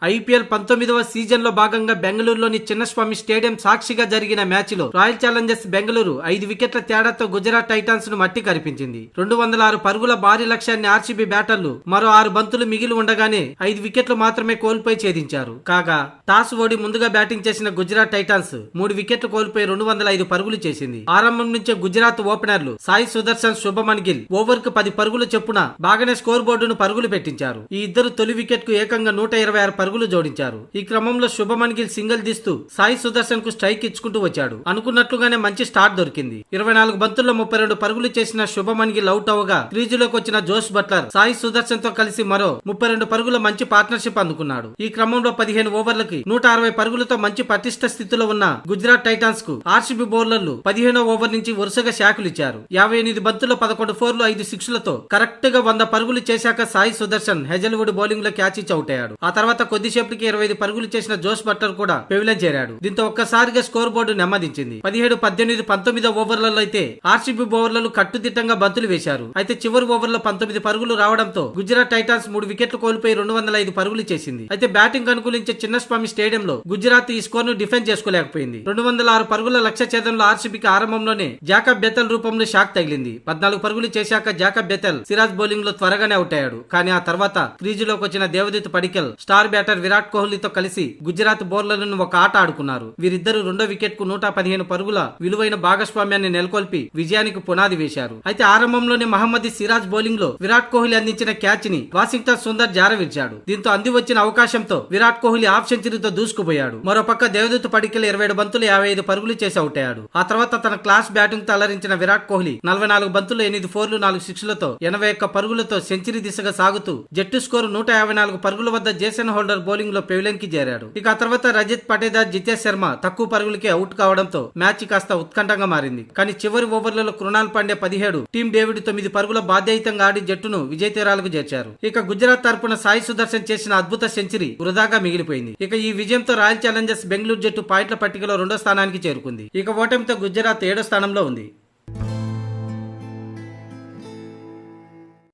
IPL 19వ season లో భాగంగా బెంగళూరులోని చిన్నస్వామి స్టేడియం సాక్షిగా జరిగిన మ్యాచ్ లో రాయల్ ఛాలెంజర్స్ బెంగళూరు 5 వికెట్ల తేడాతో గుజరాత్ టైటాన్స్ ను మట్టి కరిపించింది. 206 పరుగుల భారీ లక్ష్యాన్ని ఆర్సీబీ బ్యాటర్లు మరో 6 బంతులు మిగిలి ఉండగానే 5 వికెట్లు మాత్రమే కోల్పోయి ఛేదించారు. కాగా టాస్ ఓడి ముందుగా బ్యాటింగ్ చేసిన గుజరాత్ టైటాన్స్ 3 వికెట్లు కోల్పోయి 205 పరుగులు చేసింది. ఆరంభం నుంచే గుజరాత్ ఓపెనర్లు సాయి సుదర్శన్, శుభమన్ గిల్ ఓవర్ కు 10 పరుగులు చొప్పున బాగానే స్కోర్ బోర్డును పరుగులు పెట్టించారు. ఈ ఇద్దరు తొలి వికెట్ కు ఏకంగా 126 పరుగులు జోడించారు. ఈ క్రమంలో శుభమన్ గిల్ సింగిల్ తీస్తూ సాయి సుదర్శన్ కు స్ట్రైక్ ఇచ్చుకుంటూ వచ్చాడు. అనుకున్నట్లుగానే మంచి స్టార్ట్ దొరికింది. 24 బంతుల్లో 32 పరుగులు చేసిన శుభమన్ గిల్ అవుట్ అవగా క్రీజులోకి వచ్చిన జోస్ బట్లర్ సాయి సుదర్శన్ తో కలిసి మరో 32 పరుగుల మంచి పార్ట్నర్షిప్ అందుకున్నాడు. ఈ క్రమంలో 15 ఓవర్లకి 160 పరుగులతో మంచి పటిష్ట స్థితిలో ఉన్న గుజరాత్ టైటాన్స్ కు ఆర్సీబీ బౌలర్లు 15వ ఓవర్ నుంచి వరుసగా షాకులు ఇచ్చారు. 58 బంతుల్లో 11 ఫోర్లు 5 సిక్స్లతో కరెక్ట్ గా 100 పరుగులు చేశాక సాయి సుదర్శన్ హెజల్వుడ్ బౌలింగ్ లో క్యాచ్ ఇచ్చి అవుట్ అయ్యాడు. ఆ తర్వాత కొద్దిసేపటికి 25 పరుగులు చేసిన జోస్ బట్లర్ కూడా పెవిలియన్ చేరాడు. దీంతో ఒక్కసారిగా స్కోర్ బోర్డు నెమ్మదించింది. 17, 18, 19 ఓవర్లలో అయితే ఆర్సీబీ బౌలర్లు కట్టుదిట్టంగా బంతులు వేశారు. అయితే చివరి ఓవర్లో 19 పరుగులు రావడంతో గుజరాత్ టైటాన్స్ 3 వికెట్లు కోల్పోయి 205 పరుగులు చేసింది. అయితే బ్యాటింగ్ అనుకూలించే చిన్నస్వామి స్టేడియంలో గుజరాత్ ఈ స్కోర్ ను డిఫెండ్ చేసుకోలేకపోయింది. 206 పరుగుల లక్ష్య ఛేదంలో ఆర్సీబీకి ఆరంభంలోనే జాకబ్ బెతెల్ రూపంలో షాక్ తగిలింది. 14 పరుగులు చేశాక జాకబ్ బెతెల్ సిరాజ్ బౌలింగ్ లో త్వరగానే అవుట్ అయ్యాడు. కానీ ఆ తర్వాత క్రీజులోకి వచ్చిన దేవదత్ పడికల్ స్టార్ బ్యాటర్ విరాట్ కోహ్లీతో కలిసి గుజరాత్ బౌలర్లను ఒక ఆట ఆడుకున్నారు. వీరిద్దరూ రెండో వికెట్ కు 115 పరుగుల విలువైన భాగస్వామ్యాన్ని నెలకొల్పి విజయానికి పునాది వేశారు. అయితే ఆరంభంలోనే మహమ్మదీ సిరాజ్ బౌలింగ్ లో విరాట్ కోహ్లీ అందించిన క్యాచ్ ని వాషింగ్టన్ సుందర్ జారవిడిచాడు. దీంతో అంది వచ్చిన అవకాశంతో విరాట్ కోహ్లీ హాఫ్ సెంచరీతో దూసుకుపోయాడు. మరోపక్క దేవదత్ పడికల్ 27 బంతులు 55 పరుగులు చేసి అవుట్ అయ్యాడు. ఆ తర్వాత తన క్లాస్ బ్యాటింగ్ తో అలరించిన విరాట్ కోహ్లీ 44 బంతులు 8 ఫోర్లు 4 సిక్స్లతో 81 పరుగులతో సెంచరీ దిశగా సాగుతూ జట్టు స్కోరు 154 పరుగుల వద్ద జేసన్ హోల్డర్ బౌలింగ్ లో పెవిలియన్ కి చేరాడు. ఇక ఆ తర్వాత రజత్ పటేదార్, జితేష్ శర్మ తక్కువ పరుగులకే అవుట్ కావడంతో మ్యాచ్ కాస్త ఉత్కంఠంగా మారింది. కానీ చివరి ఓవర్లలో కృణాల్ పాండే 17, టీమ్ డేవిడ్ 9 పరుగుల బాధ్యతంగా ఆడి జట్టును విజయ తీరాలకు చేర్చారు. ఇక గుజరాత్ తరపున సాయి సుదర్శన్ చేసిన అద్భుత సెంచరీ వృధాగా మిగిలిపోయింది. ఇక ఈ విజయంతో రాయల్ ఛాలెంజర్స్ బెంగళూరు జట్టు పాయింట్ల పట్టికలో 2వ స్థానానికి చేరుకుంది. ఇక ఓటమితో గుజరాత్ 7వ స్థానంలో ఉంది.